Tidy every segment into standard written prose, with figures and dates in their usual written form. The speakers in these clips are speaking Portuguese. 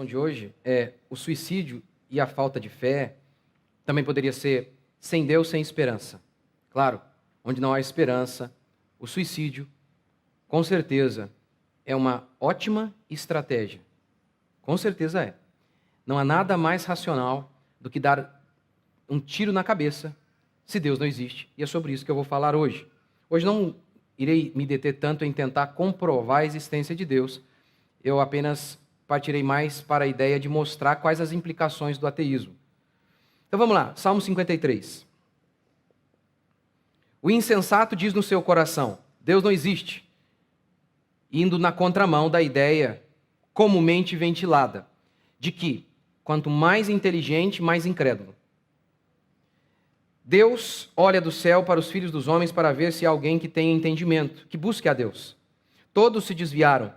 pregação de hoje é o suicídio e a falta de fé. Também poderia ser sem Deus, sem esperança. Claro, onde não há esperança, o suicídio, com certeza, é uma ótima estratégia. Com certeza é. Não há nada mais racional do que dar um tiro na cabeça se Deus não existe. E é sobre isso que eu vou falar hoje. Hoje não irei me deter tanto em tentar comprovar a existência de Deus. Eu apenas partirei mais para a ideia de mostrar quais as implicações do ateísmo. Então vamos lá, Salmo 53. O insensato diz no seu coração: Deus não existe, indo na contramão da ideia comumente ventilada de que quanto mais inteligente, mais incrédulo. Deus olha do céu para os filhos dos homens para ver se há alguém que tenha entendimento, que busque a Deus. Todos se desviaram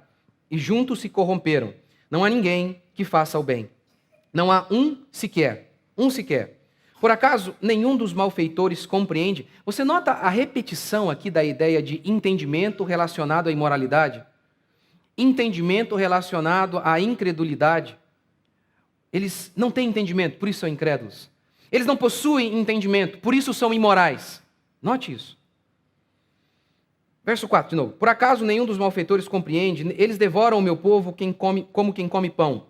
e juntos se corromperam. Não há ninguém que faça o bem. Não há um sequer. Por acaso, nenhum dos malfeitores compreende? Você nota a repetição aqui da ideia de entendimento relacionado à imoralidade? Entendimento relacionado à incredulidade? Eles não têm entendimento, por isso são incrédulos. Eles não possuem entendimento, por isso são imorais. Note isso. Verso 4 de novo. Por acaso nenhum dos malfeitores compreende? Eles devoram o meu povo como quem come pão,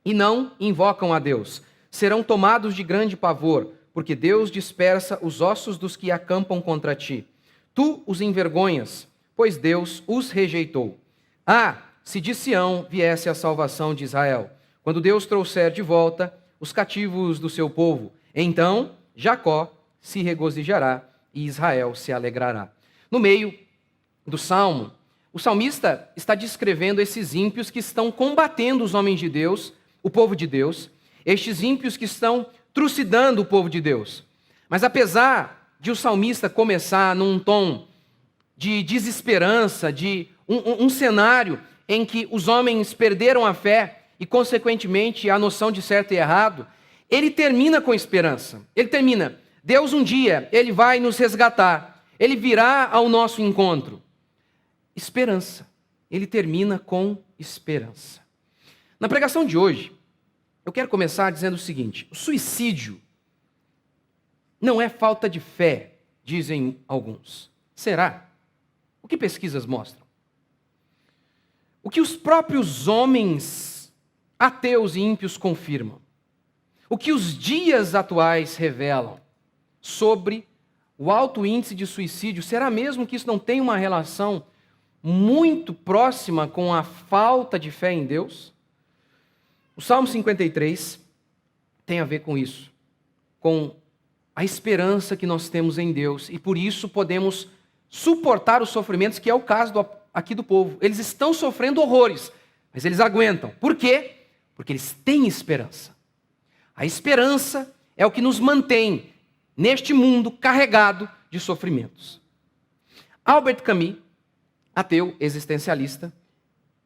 e não invocam a Deus. Serão tomados de grande pavor, porque Deus dispersa os ossos dos que acampam contra ti. Tu os envergonhas, pois Deus os rejeitou. Ah, se de Sião viesse a salvação de Israel, quando Deus trouxer de volta os cativos do seu povo, então Jacó se regozijará e Israel se alegrará. No meio do Salmo, o salmista está descrevendo esses ímpios que estão combatendo os homens de Deus, o povo de Deus, estes ímpios que estão trucidando o povo de Deus. Mas apesar de o salmista começar num tom de desesperança, de um cenário em que os homens perderam a fé e, consequentemente, a noção de certo e errado, ele termina com esperança. Ele termina: Deus um dia, Ele vai nos resgatar, Ele virá ao nosso encontro. Esperança. Ele termina com esperança. Na pregação de hoje, eu quero começar dizendo o seguinte: o suicídio não é falta de fé, dizem alguns. Será? O que pesquisas mostram? O que os próprios homens ateus e ímpios confirmam? O que os dias atuais revelam sobre o alto índice de suicídio? Será mesmo que isso não tem uma relação muito próxima com a falta de fé em Deus? O Salmo 53 tem a ver com isso, com a esperança que nós temos em Deus, e por isso podemos suportar os sofrimentos, que é o caso aqui do povo. Eles estão sofrendo horrores, mas eles aguentam. Por quê? Porque eles têm esperança. A esperança é o que nos mantém neste mundo carregado de sofrimentos. Albert Camus, ateu existencialista,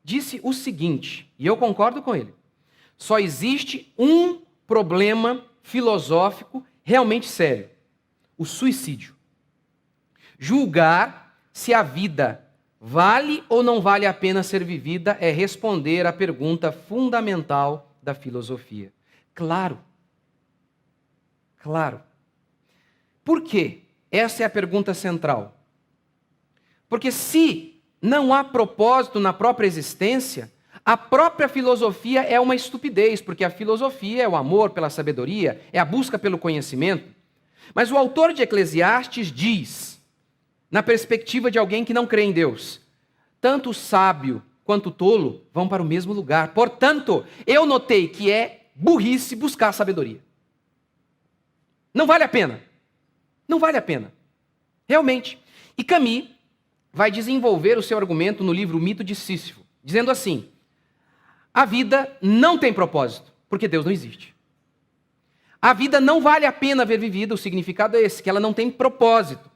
disse o seguinte, e eu concordo com ele: só existe um problema filosófico realmente sério: o suicídio. Julgar se a vida vale ou não vale a pena ser vivida é responder à pergunta fundamental da filosofia. Claro. Por quê? Essa é a pergunta central. Porque se não há propósito na própria existência, a própria filosofia é uma estupidez, porque a filosofia é o amor pela sabedoria, é a busca pelo conhecimento. Mas o autor de Eclesiastes diz, na perspectiva de alguém que não crê em Deus: tanto o sábio quanto o tolo vão para o mesmo lugar. Portanto, eu notei que é burrice buscar a sabedoria. Não vale a pena. Não vale a pena. Realmente. E Camus vai desenvolver o seu argumento no livro O Mito de Sísifo, dizendo assim: a vida não tem propósito, porque Deus não existe. A vida não vale a pena ver vivida, o significado é esse, que ela não tem propósito.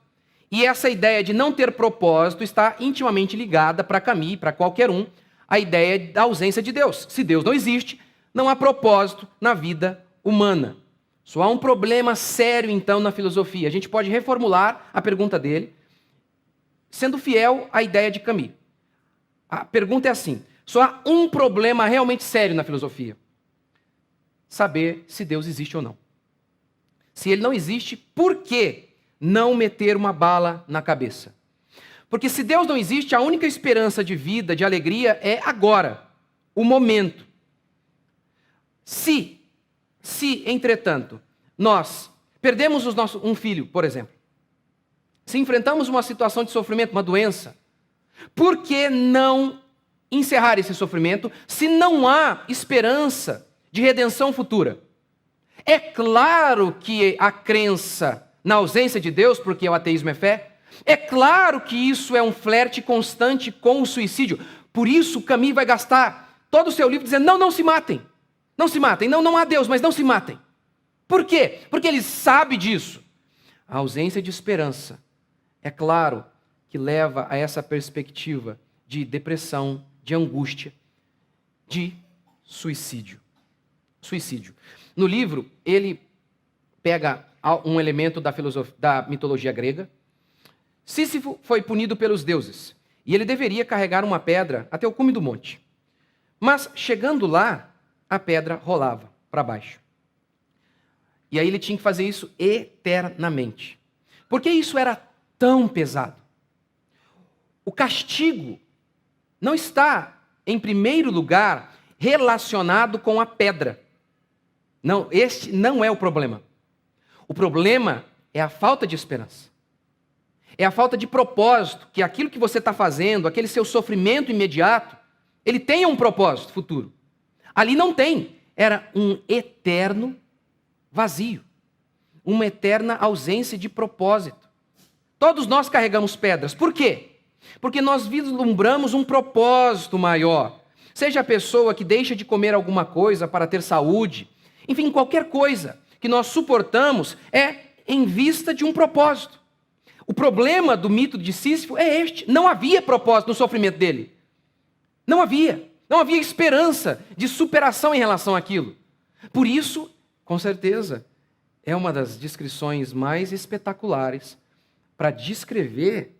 E essa ideia de não ter propósito está intimamente ligada para Camus, para qualquer um, à ideia da ausência de Deus. Se Deus não existe, não há propósito na vida humana. Só há um problema sério, então, na filosofia. A gente pode reformular a pergunta dele, sendo fiel à ideia de Camus. A pergunta é assim: só há um problema realmente sério na filosofia. saber se Deus existe ou não. Se ele não existe, por que não meter uma bala na cabeça? Porque se Deus não existe, a única esperança de vida, de alegria, é agora, o momento. Se, entretanto, nós perdemos um filho, por exemplo, se enfrentamos uma situação de sofrimento, uma doença, por que não encerrar esse sofrimento se não há esperança de redenção futura? É claro que a crença na ausência de Deus, porque o ateísmo é fé, é claro que isso é um flerte constante com o suicídio. Por isso, Camus vai gastar todo o seu livro dizendo, não se matem. Não se matem, não há Deus, mas não se matem. Por quê? Porque ele sabe disso. A ausência de esperança, é claro, que leva a essa perspectiva de depressão, de angústia, de suicídio. No livro, ele pega um elemento da mitologia grega. Sísifo foi punido pelos deuses, e ele deveria carregar uma pedra até o cume do monte. Mas, chegando lá, a pedra rolava para baixo. E aí ele tinha que fazer isso eternamente. Por que isso era tão pesado? O castigo não está, em primeiro lugar, relacionado com a pedra. Não, este não é o problema. O problema é a falta de esperança. É a falta de propósito, que aquilo que você está fazendo, aquele seu sofrimento imediato, ele tenha um propósito futuro. Ali não tem. Era um eterno vazio. Uma eterna ausência de propósito. Todos nós carregamos pedras. Por quê? Porque nós vislumbramos um propósito maior. Seja a pessoa que deixa de comer alguma coisa para ter saúde. Enfim, qualquer coisa que nós suportamos é em vista de um propósito. O problema do mito de Sísifo é este. Não havia propósito no sofrimento dele. Não havia esperança de superação em relação àquilo. Por isso, com certeza, é uma das descrições mais espetaculares para descrever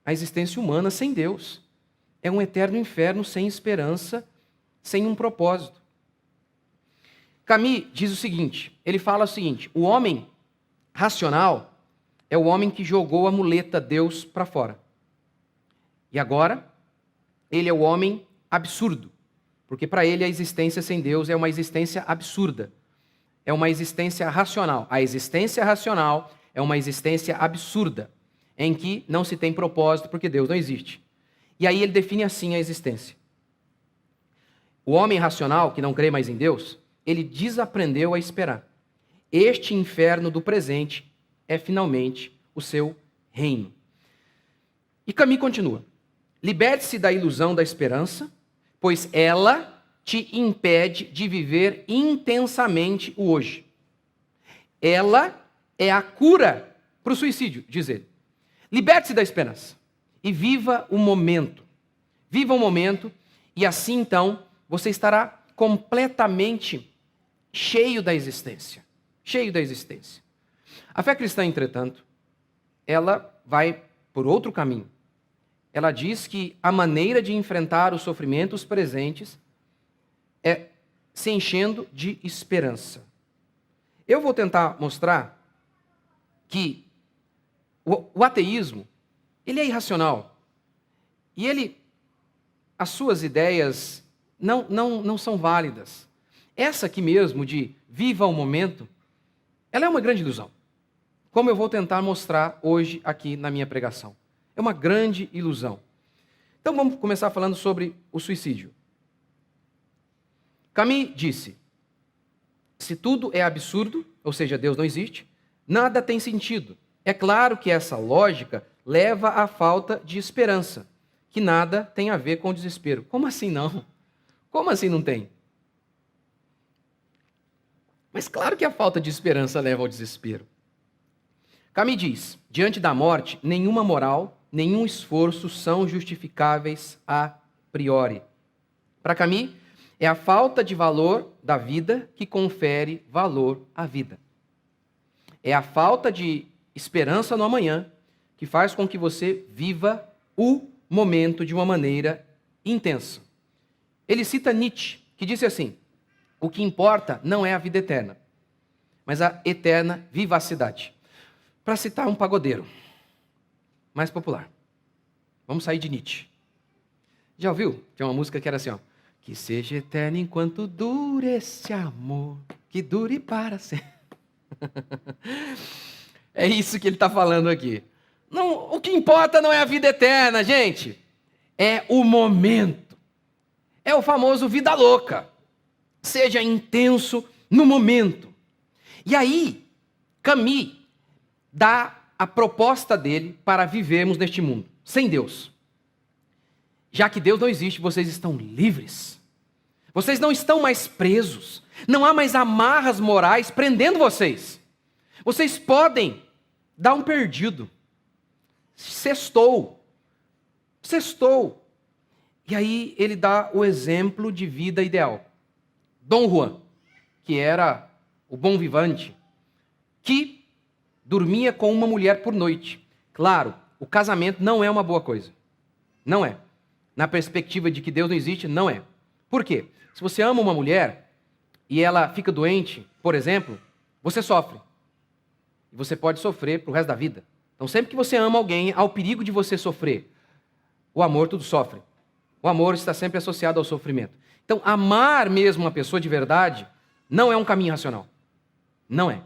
a existência humana sem Deus. É um eterno inferno sem esperança, sem um propósito. Camus diz o seguinte, ele fala o seguinte, o homem racional é o homem que jogou a muleta Deus para fora. E agora, ele é o homem absurdo, porque para ele a existência sem Deus é uma existência absurda, é uma existência racional. A existência racional é uma existência absurda, em que não se tem propósito porque Deus não existe. E aí ele define assim a existência. O homem racional, que não crê mais em Deus, ele desaprendeu a esperar. Este inferno do presente é finalmente o seu reino. E Camus continua. Liberte-se da ilusão da esperança, pois ela te impede de viver intensamente o hoje. Ela é a cura para o suicídio, diz ele. Liberte-se da esperança e viva o momento. Viva o momento e assim então você estará completamente cheio da existência. Cheio da existência. A fé cristã, entretanto, ela vai por outro caminho. Ela diz que a maneira de enfrentar os sofrimentos presentes é se enchendo de esperança. Eu vou tentar mostrar que o ateísmo, ele é irracional. E as suas ideias não são válidas. Essa aqui mesmo, de viva o momento, ela é uma grande ilusão. Como eu vou tentar mostrar hoje aqui na minha pregação. É uma grande ilusão. Então vamos começar falando sobre o suicídio. Camus disse, se tudo é absurdo, ou seja, Deus não existe, nada tem sentido. É claro que essa lógica leva à falta de esperança, que nada tem a ver com o desespero. Como assim não? Como assim não tem? Mas claro que a falta de esperança leva ao desespero. Camus diz, diante da morte, nenhuma moral, nenhum esforço são justificáveis a priori. Para Camus, é a falta de valor da vida que confere valor à vida. É a falta de esperança no amanhã que faz com que você viva o momento de uma maneira intensa. Ele cita Nietzsche, que disse assim, o que importa não é a vida eterna, mas a eterna vivacidade. Para citar um pagodeiro mais popular, vamos sair de Nietzsche. Já ouviu? Tinha uma música que era assim, ó. Que seja eterno enquanto dure esse amor, que dure para sempre. É isso que ele está falando aqui. Não, o que importa não é a vida eterna, gente. É o momento. É o famoso vida louca. Seja intenso no momento. E aí, Camus dá a proposta dele para vivermos neste mundo, sem Deus. Já que Deus não existe, vocês estão livres. Vocês não estão mais presos. Não há mais amarras morais prendendo vocês. Vocês podem dar um perdido. Sextou. E aí ele dá o exemplo de vida ideal. Dom Juan, que era o bom vivante, que dormia com uma mulher por noite. Claro, o casamento não é uma boa coisa. Não é. Na perspectiva de que Deus não existe, não é. Por quê? Se você ama uma mulher e ela fica doente, por exemplo, você sofre. E você pode sofrer pro resto da vida. Então, sempre que você ama alguém, há o perigo de você sofrer. O amor tudo sofre. O amor está sempre associado ao sofrimento. Então, amar mesmo uma pessoa de verdade não é um caminho racional. Não é.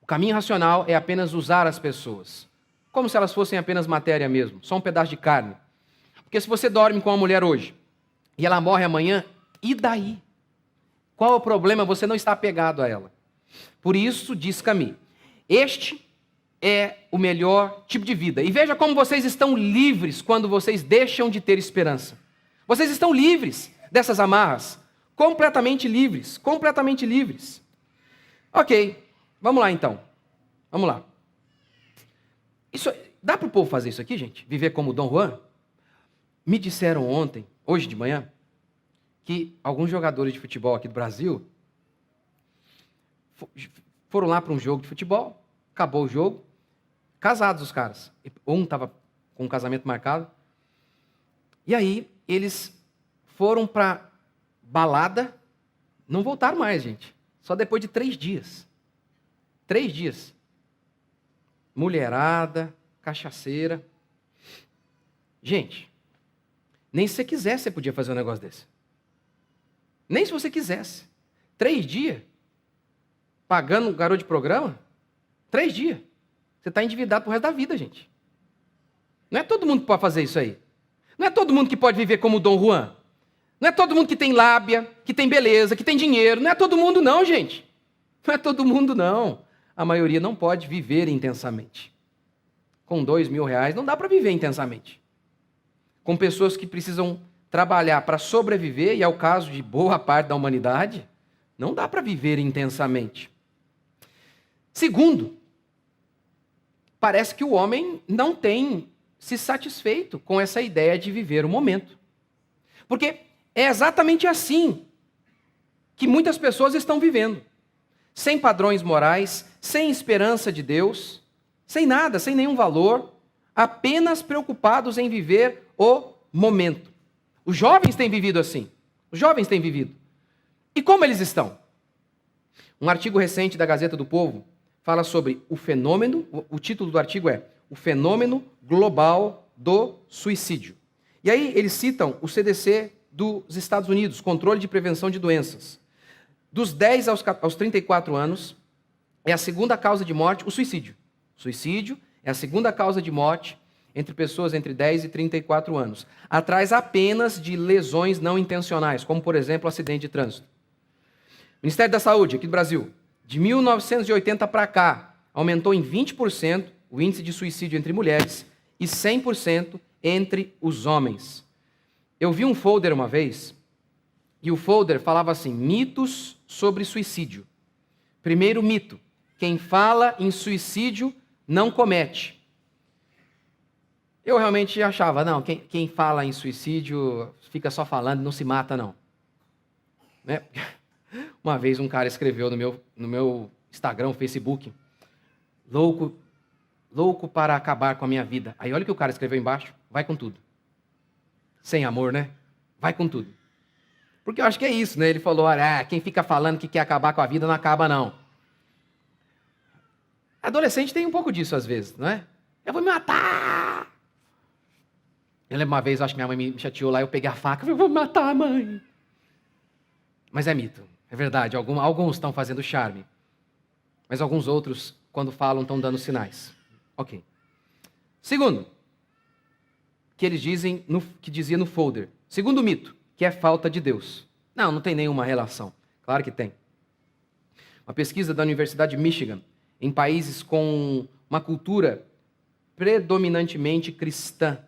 O caminho racional é apenas usar as pessoas, como se elas fossem apenas matéria mesmo, só um pedaço de carne. Porque se você dorme com uma mulher hoje e ela morre amanhã, e daí? Qual é o problema? Você não está apegado a ela. Por isso, diz Camus, este é o melhor tipo de vida. E veja como vocês estão livres quando vocês deixam de ter esperança. Vocês estão livres dessas amarras. Completamente livres. Completamente livres. Ok, vamos lá então. Vamos lá. Dá para o povo fazer isso aqui, gente? Viver como Dom Juan? Me disseram ontem, hoje de manhã, que alguns jogadores de futebol aqui do Brasil foram lá para um jogo de futebol, acabou o jogo, casados os caras. Um estava com um casamento marcado. E aí, eles foram para balada, não voltaram mais, gente. Só depois de 3 dias. 3 dias. Mulherada, cachaceira. Gente, nem se você quisesse, você podia fazer um negócio desse. Nem se você quisesse. 3 dias. Pagando um garoto de programa. 3 dias. Você está endividado pro resto da vida, gente. Não é todo mundo que pode fazer isso aí. Não é todo mundo que pode viver como Dom Juan. Não é todo mundo que tem lábia, que tem beleza, que tem dinheiro. Não é todo mundo não, gente. Não é todo mundo não. A maioria não pode viver intensamente. Com R$2.000 não dá para viver intensamente. Com pessoas que precisam trabalhar para sobreviver, e é o caso de boa parte da humanidade, não dá para viver intensamente. Segundo, parece que o homem não tem se satisfeito com essa ideia de viver o momento. Porque é exatamente assim que muitas pessoas estão vivendo. Sem padrões morais, sem esperança de Deus, sem nada, sem nenhum valor, apenas preocupados em viver o momento. Os jovens têm vivido assim. Os jovens têm vivido. E como eles estão? Um artigo recente da Gazeta do Povo fala sobre o fenômeno, o título do artigo é O Fenômeno Global do Suicídio. E aí eles citam o CDC dos Estados Unidos, Controle de Prevenção de Doenças. Dos 10 aos 34 anos, é a segunda causa de morte o suicídio. O suicídio é a segunda causa de morte entre pessoas entre 10 e 34 anos. Atrás apenas de lesões não intencionais, como, por exemplo, acidente de trânsito. Ministério da Saúde, aqui do Brasil, de 1980 para cá, aumentou em 20% o índice de suicídio entre mulheres e 100% entre os homens. Eu vi um folder uma vez, e o folder falava assim, mitos sobre suicídio. Primeiro mito, quem fala em suicídio não comete. Eu realmente achava, não, quem fala em suicídio fica só falando, não se mata não. Né? Uma vez um cara escreveu no meu Instagram, Facebook, louco para acabar com a minha vida. Aí olha o que o cara escreveu embaixo, vai com tudo. Sem amor, né? Vai com tudo. Porque eu acho que é isso, né? Ele falou, olha, quem fica falando que quer acabar com a vida não acaba, não. Adolescente tem um pouco disso às vezes, não é? Eu vou me matar! Eu lembro uma vez, acho que minha mãe me chateou lá, eu peguei a faca e falei, eu vou me matar, mãe. Mas é mito, é verdade. Alguns estão fazendo charme. Mas alguns outros, quando falam, estão dando sinais. Ok. Segundo, que eles dizem, que dizia no folder. Segundo mito, que é falta de Deus. Não tem nenhuma relação. Claro que tem. Uma pesquisa da Universidade de Michigan, em países com uma cultura predominantemente cristã,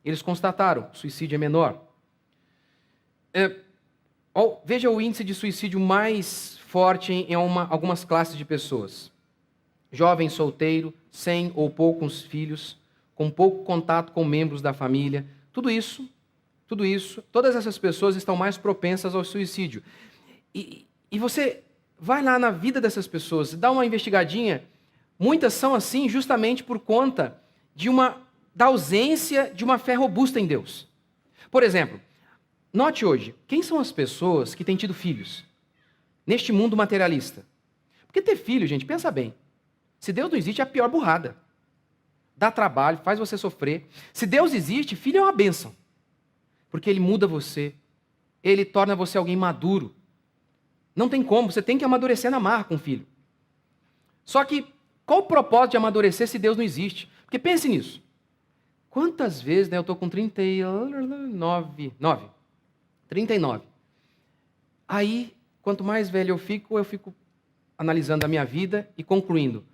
eles constataram que o suicídio é menor. Veja o índice de suicídio mais forte em algumas classes de pessoas. Jovem solteiro, sem ou poucos filhos, com pouco contato com membros da família. Tudo isso, todas essas pessoas estão mais propensas ao suicídio. E você vai lá na vida dessas pessoas, dá uma investigadinha. Muitas são assim justamente por conta da ausência de uma fé robusta em Deus. Por exemplo, note hoje, quem são as pessoas que têm tido filhos neste mundo materialista? Porque ter filho, gente, pensa bem. Se Deus não existe, é a pior burrada. Dá trabalho, faz você sofrer. Se Deus existe, filho é uma bênção. Porque ele muda você. Ele torna você alguém maduro. Não tem como, você tem que amadurecer na marra com o filho. Só que, qual o propósito de amadurecer se Deus não existe? Porque pense nisso. Quantas vezes, eu estou com 39. Aí, quanto mais velho eu fico analisando a minha vida e concluindo.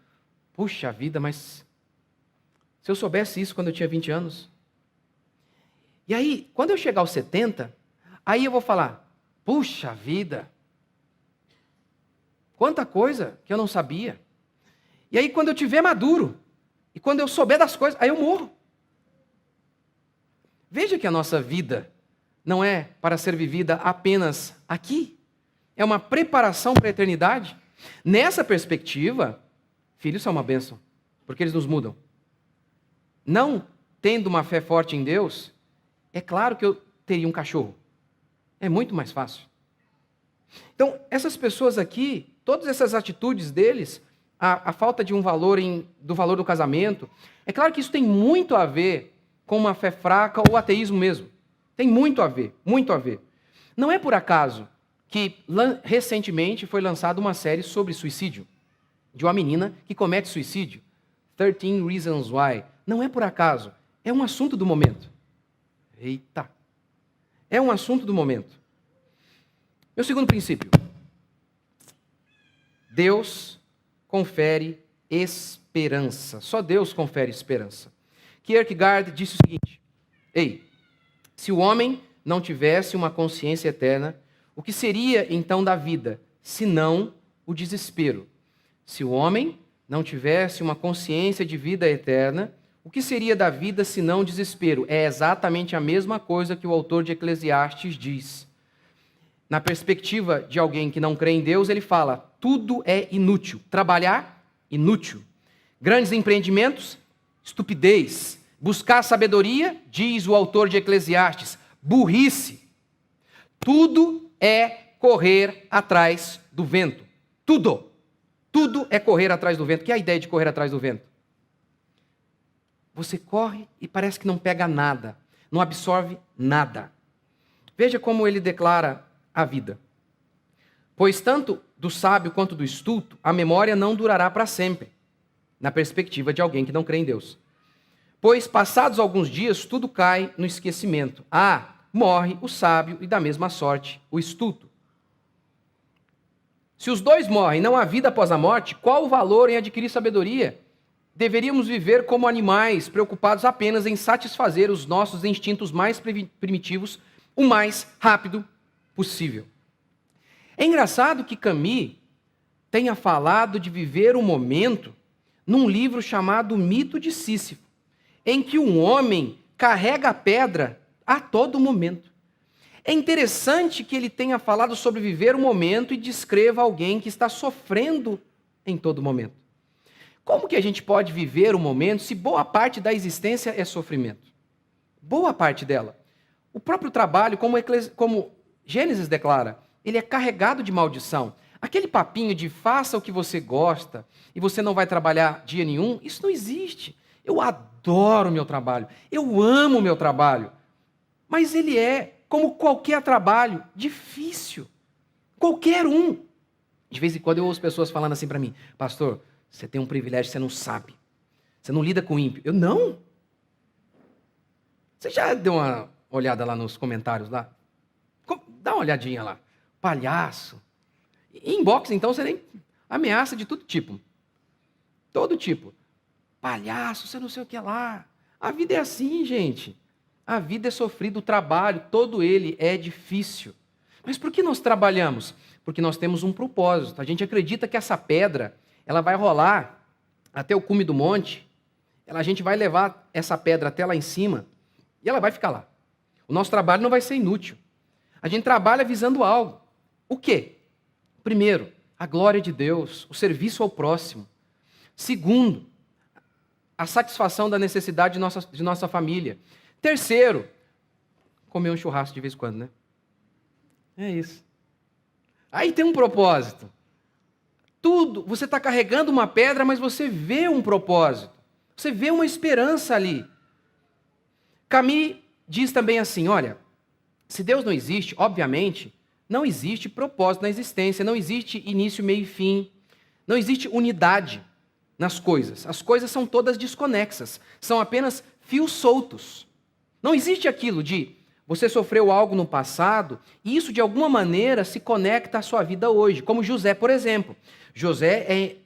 Puxa vida, mas se eu soubesse isso quando eu tinha 20 anos. E aí, quando eu chegar aos 70, aí eu vou falar, puxa vida, quanta coisa que eu não sabia. E aí, quando eu estiver maduro, e quando eu souber das coisas, aí eu morro. Veja que a nossa vida não é para ser vivida apenas aqui. É uma preparação para a eternidade. Nessa perspectiva, filhos são uma bênção, porque eles nos mudam. Não tendo uma fé forte em Deus, é claro que eu teria um cachorro. É muito mais fácil. Então, essas pessoas aqui, todas essas atitudes deles, a falta de um valor do valor do casamento, é claro que isso tem muito a ver com uma fé fraca ou ateísmo mesmo. Tem muito a ver, muito a ver. Não é por acaso que recentemente foi lançada uma série sobre suicídio, de uma menina que comete suicídio. 13 Reasons Why. Não é por acaso, é um assunto do momento. Eita! É um assunto do momento. Meu segundo princípio. Deus confere esperança. Só Deus confere esperança. Kierkegaard disse o seguinte: se o homem não tivesse uma consciência eterna, o que seria então da vida, senão o desespero? Se o homem não tivesse uma consciência de vida eterna, o que seria da vida senão o desespero? É exatamente a mesma coisa que o autor de Eclesiastes diz. Na perspectiva de alguém que não crê em Deus, ele fala, tudo é inútil. Trabalhar, inútil. Grandes empreendimentos, estupidez. Buscar sabedoria, diz o autor de Eclesiastes, burrice. Tudo é correr atrás do vento. Tudo. Tudo é correr atrás do vento. Que é a ideia de correr atrás do vento? Você corre e parece que não pega nada, não absorve nada. Veja como ele declara a vida. Pois tanto do sábio quanto do estulto, a memória não durará para sempre, na perspectiva de alguém que não crê em Deus. Pois passados alguns dias, tudo cai no esquecimento. Morre o sábio e da mesma sorte o estulto. Se os dois morrem, não há vida após a morte, qual o valor em adquirir sabedoria? Deveríamos viver como animais, preocupados apenas em satisfazer os nossos instintos mais primitivos o mais rápido possível. É engraçado que Camus tenha falado de viver o momento num livro chamado Mito de Sísifo, em que um homem carrega a pedra a todo momento. É interessante que ele tenha falado sobre viver o momento e descreva alguém que está sofrendo em todo momento. Como que a gente pode viver o momento se boa parte da existência é sofrimento? Boa parte dela. O próprio trabalho, como Gênesis declara, ele é carregado de maldição. Aquele papinho de faça o que você gosta e você não vai trabalhar dia nenhum, isso não existe. Eu adoro o meu trabalho, eu amo o meu trabalho, mas ele é, como qualquer trabalho, difícil. Qualquer um. De vez em quando eu ouço pessoas falando assim para mim, pastor, você tem um privilégio, você não sabe. Você não lida com ímpio. Eu não. Você já deu uma olhada lá nos comentários lá? Dá uma olhadinha lá. Palhaço. Inbox, então, você nem ameaça de todo tipo. Todo tipo. Palhaço, você não sei o que lá. A vida é assim, gente. A vida é sofrida, o trabalho, todo ele é difícil. Mas por que nós trabalhamos? Porque nós temos um propósito. A gente acredita que essa pedra, ela vai rolar até o cume do monte. A gente vai levar essa pedra até lá em cima e ela vai ficar lá. O nosso trabalho não vai ser inútil. A gente trabalha visando algo. O quê? Primeiro, a glória de Deus, o serviço ao próximo. Segundo, a satisfação da necessidade de nossa família. Terceiro, comer um churrasco de vez em quando, né? É isso. Aí tem um propósito. Tudo, você está carregando uma pedra, mas você vê um propósito. Você vê uma esperança ali. Camus diz também assim, olha, se Deus não existe, obviamente, não existe propósito na existência, não existe início, meio e fim, não existe unidade nas coisas. As coisas são todas desconexas, são apenas fios soltos. Não existe aquilo de você sofreu algo no passado e isso de alguma maneira se conecta à sua vida hoje, como José, por exemplo. José é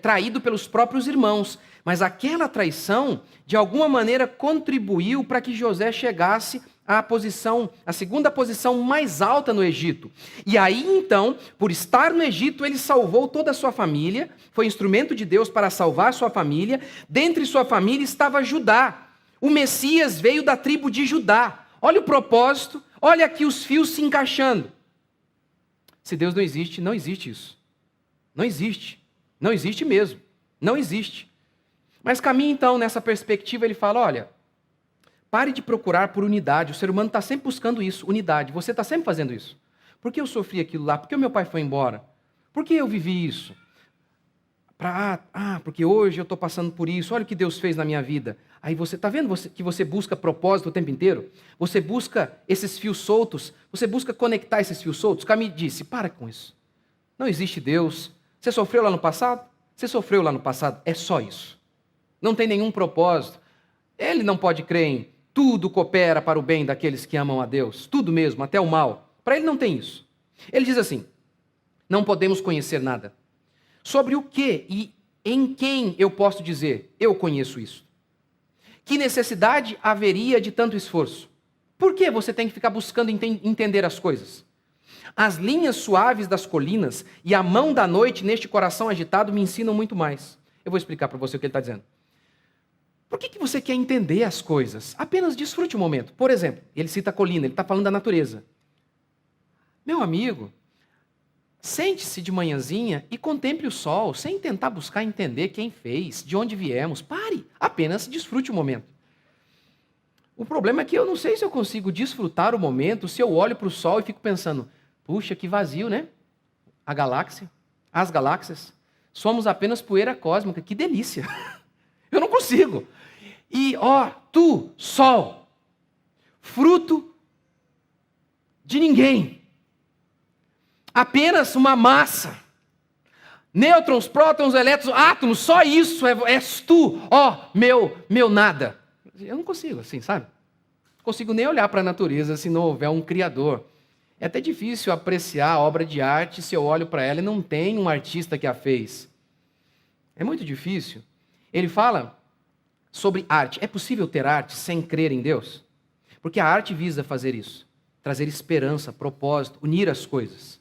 traído pelos próprios irmãos, mas aquela traição de alguma maneira contribuiu para que José chegasse à segunda posição mais alta no Egito. E aí então, por estar no Egito, ele salvou toda a sua família, foi instrumento de Deus para salvar a sua família. Dentre sua família estava Judá. O Messias veio da tribo de Judá. Olha o propósito, olha aqui os fios se encaixando. Se Deus não existe, não existe isso. Não existe. Não existe mesmo. Não existe. Mas Camus, então, nessa perspectiva, ele fala, olha, pare de procurar por unidade. O ser humano está sempre buscando isso, unidade. Você está sempre fazendo isso. Por que eu sofri aquilo lá? Por que o meu pai foi embora? Por que eu vivi isso? Porque hoje eu estou passando por isso. Olha o que Deus fez na minha vida. Aí você está vendo que você busca propósito o tempo inteiro? Você busca esses fios soltos? Você busca conectar esses fios soltos? Camus disse, para com isso. Não existe Deus. Você sofreu lá no passado? Você sofreu lá no passado. É só isso. Não tem nenhum propósito. Ele não pode crer em tudo coopera para o bem daqueles que amam a Deus. Tudo mesmo, até o mal. Para ele não tem isso. Ele diz assim, não podemos conhecer nada. Sobre o que e em quem eu posso dizer, eu conheço isso? Que necessidade haveria de tanto esforço? Por que você tem que ficar buscando entender as coisas? As linhas suaves das colinas e a mão da noite neste coração agitado me ensinam muito mais. Eu vou explicar para você o que ele está dizendo. Por que você quer entender as coisas? Apenas desfrute o momento. Por exemplo, ele cita a colina, ele está falando da natureza. Meu amigo, sente-se de manhãzinha e contemple o sol, sem tentar buscar entender quem fez, de onde viemos. Pare, apenas desfrute o momento. O problema é que eu não sei se eu consigo desfrutar o momento se eu olho para o sol e fico pensando, puxa, que vazio, né? A galáxia, as galáxias, somos apenas poeira cósmica, que delícia. Eu não consigo. E, tu, sol, fruto de ninguém. Apenas uma massa. Nêutrons, prótons, elétrons, átomos, só isso és tu, meu nada. Eu não consigo, assim, sabe? Não consigo nem olhar para a natureza se não houver um criador. É até difícil apreciar a obra de arte se eu olho para ela e não tem um artista que a fez. É muito difícil. Ele fala sobre arte. É possível ter arte sem crer em Deus? Porque a arte visa fazer isso. Trazer esperança, propósito, unir as coisas.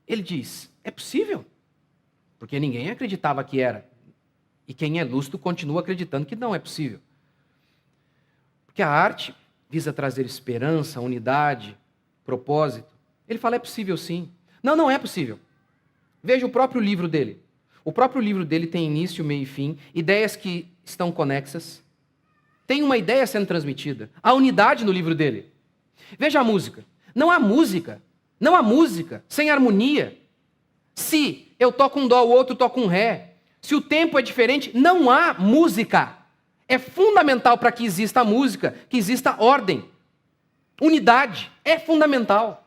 Ele diz, é possível. Porque ninguém acreditava que era. E quem é lúcido continua acreditando que não é possível. Porque a arte visa trazer esperança, unidade, propósito. Ele fala, é possível sim. Não, não é possível. Veja o próprio livro dele. O próprio livro dele tem início, meio e fim, ideias que estão conexas. Tem uma ideia sendo transmitida. Há unidade no livro dele. Veja a música. Não há música. Não há música sem harmonia. Se eu toco um dó, o outro toca um ré. Se o tempo é diferente, não há música. É fundamental para que exista a música, que exista ordem. Unidade é fundamental.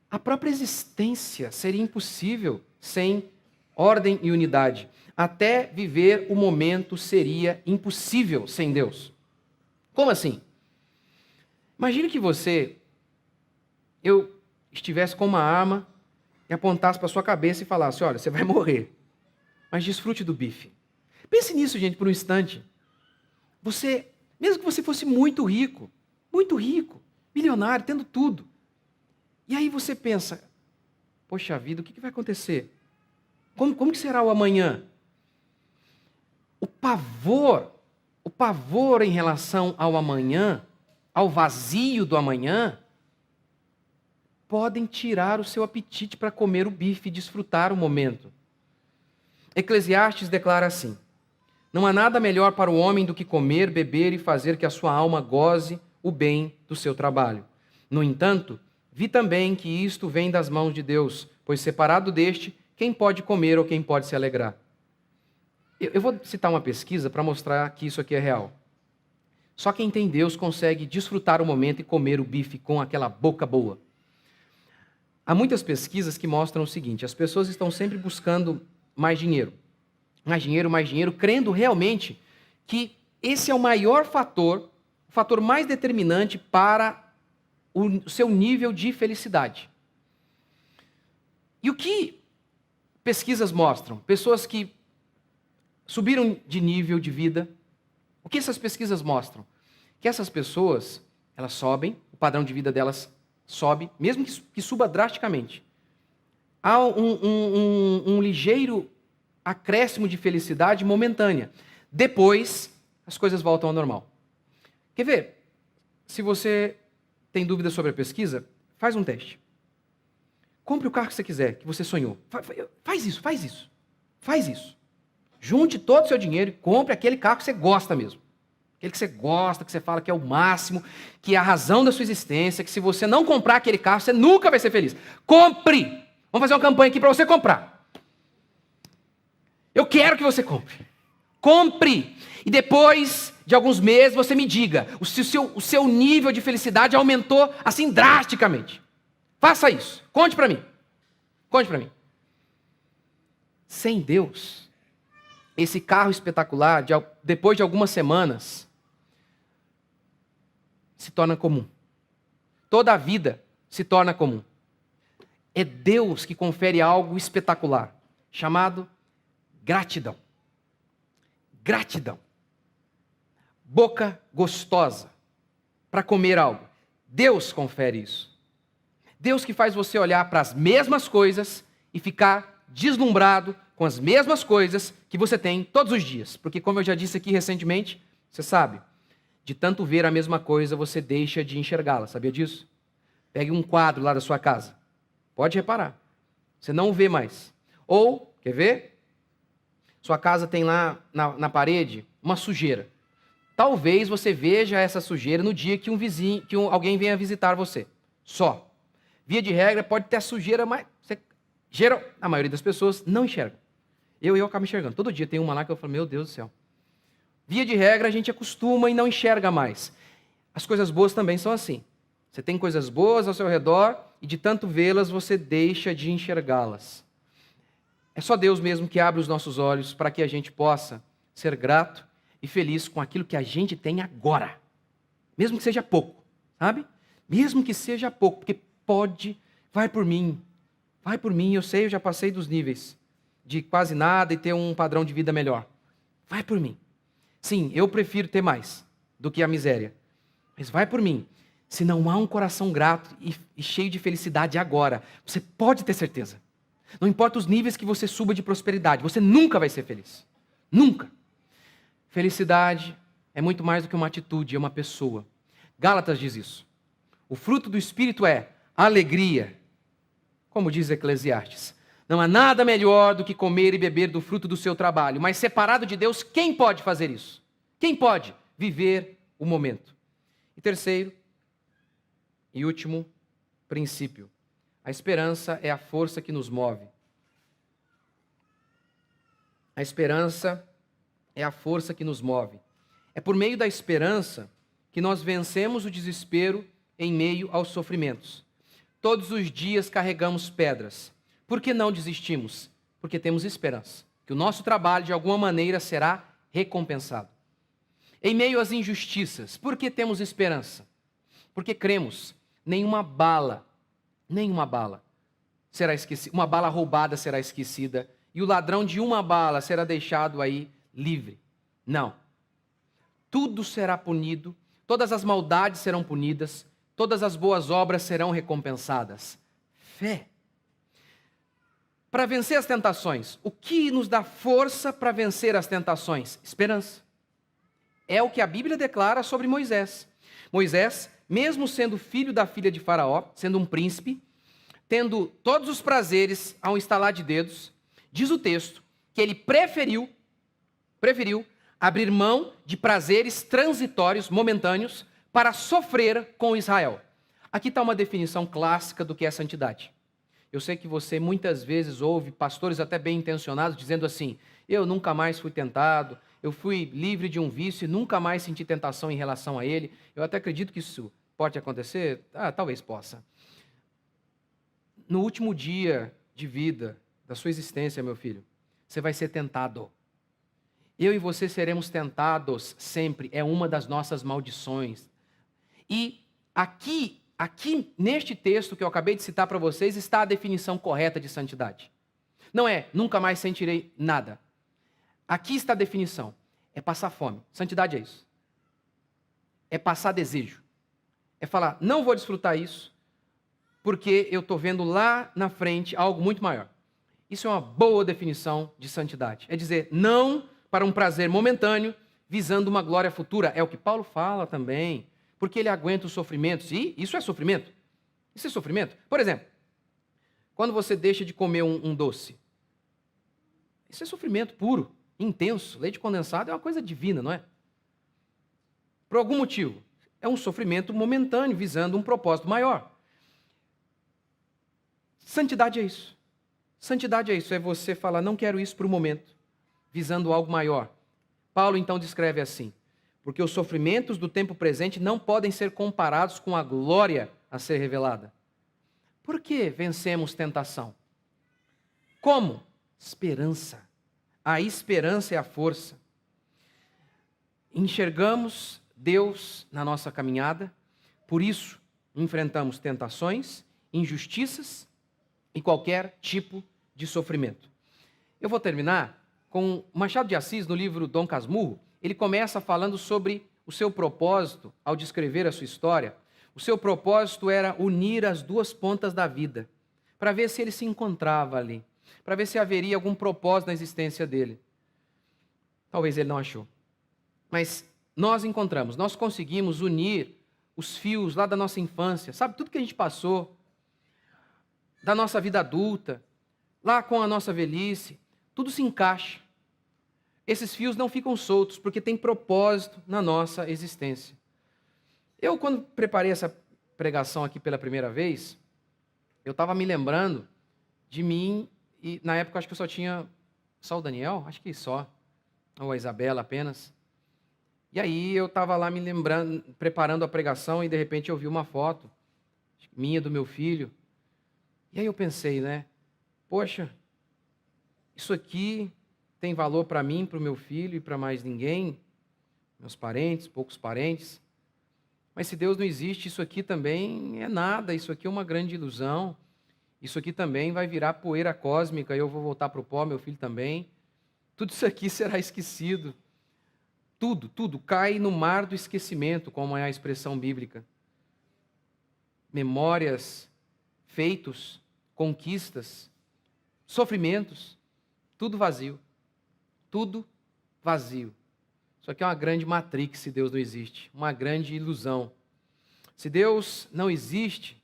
A própria existência seria impossível sem ordem e unidade. Até viver o momento seria impossível sem Deus. Como assim? Imagine que eu estivesse com uma arma e apontasse para sua cabeça e falasse, olha, você vai morrer, mas desfrute do bife. Pense nisso, gente, por um instante. Mesmo que você fosse muito rico, milionário, tendo tudo, e aí você pensa, poxa vida, o que vai acontecer? Como que será o amanhã? O pavor em relação ao amanhã, ao vazio do amanhã, podem tirar o seu apetite para comer o bife e desfrutar o momento. Eclesiastes declara assim: não há nada melhor para o homem do que comer, beber e fazer que a sua alma goze o bem do seu trabalho. No entanto, vi também que isto vem das mãos de Deus, pois separado deste, quem pode comer ou quem pode se alegrar? Eu vou citar uma pesquisa para mostrar que isso aqui é real. Só quem tem Deus consegue desfrutar o momento e comer o bife com aquela boca boa. Há muitas pesquisas que mostram o seguinte: as pessoas estão sempre buscando mais dinheiro, crendo realmente que esse é o maior fator, o fator mais determinante para o seu nível de felicidade. E o que pesquisas mostram? Pessoas que subiram de nível de vida. O que essas pesquisas mostram? Que essas pessoas, elas sobem, o padrão de vida delas sobe, mesmo que suba drasticamente. Há um ligeiro acréscimo de felicidade momentânea. Depois, as coisas voltam ao normal. Quer ver? Se você tem dúvidas sobre a pesquisa, faz um teste. Compre o carro que você quiser, que você sonhou. Faz isso. Junte todo o seu dinheiro e compre aquele carro que você gosta mesmo. Aquele que você gosta, que você fala que é o máximo, que é a razão da sua existência, que se você não comprar aquele carro, você nunca vai ser feliz. Compre! Vamos fazer uma campanha aqui para você comprar. Eu quero que você compre. Compre! E depois de alguns meses você me diga o seu nível de felicidade aumentou assim drasticamente. Faça isso. Conte para mim. Sem Deus, esse carro espetacular, depois de algumas semanas, se torna comum. Toda a vida se torna comum. É Deus que confere algo espetacular, chamado gratidão. Gratidão. Boca gostosa para comer algo. Deus confere isso. Deus que faz você olhar para as mesmas coisas e ficar deslumbrado com as mesmas coisas que você tem todos os dias. Porque, como eu já disse aqui recentemente, você sabe, de tanto ver a mesma coisa, você deixa de enxergá-la. Sabia disso? Pegue um quadro lá da sua casa. Pode reparar. Você não o vê mais. Ou, quer ver? Sua casa tem lá na parede uma sujeira. Talvez você veja essa sujeira no dia que alguém venha visitar você. Só. Via de regra, pode ter a sujeira, mas a maioria das pessoas não enxerga. Eu acabo enxergando. Todo dia tem uma lá que eu falo, meu Deus do céu. Via de regra, a gente acostuma e não enxerga mais. As coisas boas também são assim. Você tem coisas boas ao seu redor e de tanto vê-las, você deixa de enxergá-las. É só Deus mesmo que abre os nossos olhos para que a gente possa ser grato e feliz com aquilo que a gente tem agora. Mesmo que seja pouco, sabe? Mesmo que seja pouco, porque vai por mim, eu sei, eu já passei dos níveis de quase nada e ter um padrão de vida melhor. Vai por mim. Sim, eu prefiro ter mais do que a miséria, mas vai por mim. Se não há um coração grato e cheio de felicidade agora, você pode ter certeza. Não importa os níveis que você suba de prosperidade, você nunca vai ser feliz. Nunca. Felicidade é muito mais do que uma atitude, é uma pessoa. Gálatas diz isso. O fruto do Espírito é alegria, como diz Eclesiastes. Não há nada melhor do que comer e beber do fruto do seu trabalho, mas separado de Deus, quem pode fazer isso? Quem pode viver o momento? E terceiro e último, princípio. A esperança é a força que nos move. A esperança é a força que nos move. É por meio da esperança que nós vencemos o desespero em meio aos sofrimentos. Todos os dias carregamos pedras. Por que não desistimos? Porque temos esperança, que o nosso trabalho de alguma maneira será recompensado. Em meio às injustiças, por que temos esperança? Porque cremos, nenhuma bala será esquecida, uma bala roubada será esquecida, e o ladrão de uma bala será deixado aí livre. Não. Tudo será punido, todas as maldades serão punidas, todas as boas obras serão recompensadas. Fé. Para vencer as tentações, o que nos dá força para vencer as tentações? Esperança. É o que a Bíblia declara sobre Moisés. Moisés, mesmo sendo filho da filha de Faraó, sendo um príncipe, tendo todos os prazeres ao estalar de dedos, diz o texto que ele preferiu abrir mão de prazeres transitórios, momentâneos, para sofrer com Israel. Aqui está uma definição clássica do que é santidade. Eu sei que você muitas vezes ouve pastores até bem intencionados dizendo assim: eu nunca mais fui tentado, eu fui livre de um vício e nunca mais senti tentação em relação a ele. Eu até acredito que isso pode acontecer, talvez possa. No último dia de vida da sua existência, meu filho, você vai ser tentado. Eu e você seremos tentados sempre, é uma das nossas maldições. E aqui neste texto que eu acabei de citar para vocês está a definição correta de santidade. Não é, nunca mais sentirei nada. Aqui está a definição, é passar fome. Santidade é isso. É passar desejo. É falar, não vou desfrutar isso, porque eu estou vendo lá na frente algo muito maior. Isso é uma boa definição de santidade. É dizer não para um prazer momentâneo, visando uma glória futura. É o que Paulo fala também, porque ele aguenta os sofrimentos. E isso é sofrimento. Isso é sofrimento. Por exemplo, quando você deixa de comer um doce, isso é sofrimento puro, intenso. Leite condensado é uma coisa divina, não é? Por algum motivo. É um sofrimento momentâneo, visando um propósito maior. Santidade é isso. Santidade é isso, é você falar, não quero isso para o momento, visando algo maior. Paulo então descreve assim: porque os sofrimentos do tempo presente não podem ser comparados com a glória a ser revelada. Por que vencemos tentação? Como? Esperança. A esperança é a força. Enxergamos Deus na nossa caminhada, por isso enfrentamos tentações, injustiças e qualquer tipo de sofrimento. Eu vou terminar com Machado de Assis, no livro Dom Casmurro. Ele começa falando sobre o seu propósito ao descrever a sua história. O seu propósito era unir as duas pontas da vida, para ver se ele se encontrava ali, para ver se haveria algum propósito na existência dele. Talvez ele não achou. Mas nós encontramos, nós conseguimos unir os fios lá da nossa infância, sabe, tudo que a gente passou, da nossa vida adulta, lá com a nossa velhice, tudo se encaixa. Esses fios não ficam soltos, porque tem propósito na nossa existência. Eu, quando preparei essa pregação aqui pela primeira vez, eu estava me lembrando de mim, e na época acho que eu só o Daniel, acho que só, ou a Isabela apenas. E aí eu estava lá me lembrando, preparando a pregação, e de repente eu vi uma foto minha do meu filho. E aí eu pensei, né? Poxa, isso aqui tem valor para mim, para o meu filho e para mais ninguém, meus parentes, poucos parentes. Mas se Deus não existe, isso aqui também é nada, isso aqui é uma grande ilusão. Isso aqui também vai virar poeira cósmica e eu vou voltar para o pó, meu filho também. Tudo isso aqui será esquecido. Tudo cai no mar do esquecimento, como é a expressão bíblica. Memórias, feitos, conquistas, sofrimentos, tudo vazio. Tudo vazio. Isso aqui é uma grande matrix se Deus não existe, uma grande ilusão. Se Deus não existe,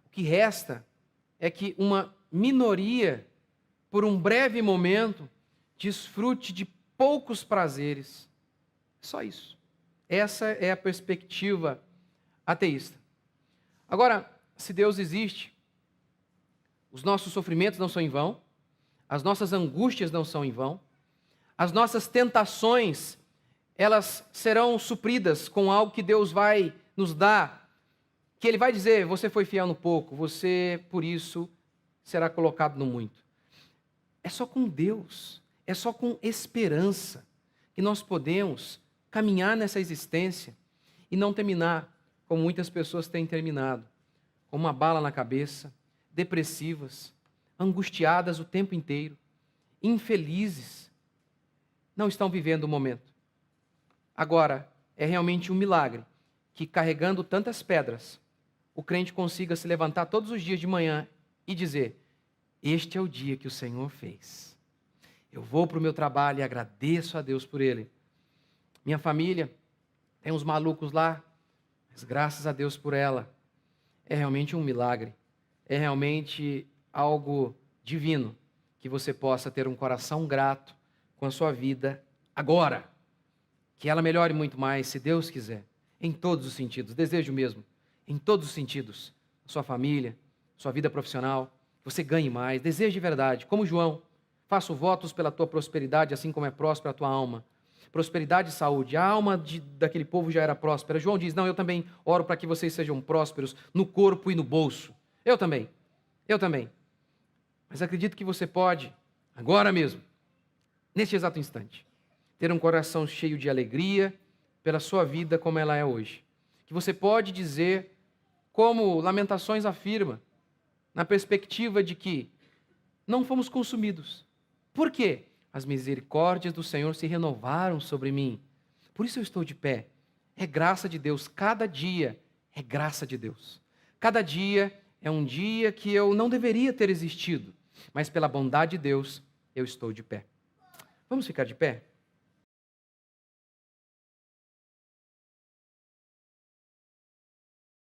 o que resta é que uma minoria, por um breve momento, desfrute de poucos prazeres. Só isso. Essa é a perspectiva ateísta. Agora, se Deus existe, os nossos sofrimentos não são em vão, as nossas angústias não são em vão, as nossas tentações, elas serão supridas com algo que Deus vai nos dar, que Ele vai dizer, você foi fiel no pouco, você, por isso, será colocado no muito. É só com Deus, é só com esperança que nós podemos caminhar nessa existência e não terminar como muitas pessoas têm terminado, com uma bala na cabeça, depressivas, angustiadas o tempo inteiro, infelizes, não estão vivendo o momento. Agora, é realmente um milagre que, carregando tantas pedras, o crente consiga se levantar todos os dias de manhã e dizer, este é o dia que o Senhor fez. Eu vou para o meu trabalho e agradeço a Deus por ele. Minha família tem uns malucos lá, mas graças a Deus por ela. É realmente um milagre. É realmente algo divino que você possa ter um coração grato com a sua vida agora. Que ela melhore muito mais, se Deus quiser. Em todos os sentidos. Desejo mesmo. Em todos os sentidos. Sua família, sua vida profissional. Que você ganhe mais. Desejo de verdade. Como João. Faço votos pela tua prosperidade, assim como é próspera a tua alma. Prosperidade e saúde. A alma daquele povo já era próspera. João diz, não, eu também oro para que vocês sejam prósperos no corpo e no bolso. Eu também. Mas acredito que você pode, agora mesmo, neste exato instante, ter um coração cheio de alegria pela sua vida como ela é hoje. Que você pode dizer, como Lamentações afirma, na perspectiva de que não fomos consumidos. Por quê? As misericórdias do Senhor se renovaram sobre mim. Por isso eu estou de pé. É graça de Deus. Cada dia é graça de Deus. Cada dia é um dia que eu não deveria ter existido. Mas pela bondade de Deus, eu estou de pé. Vamos ficar de pé?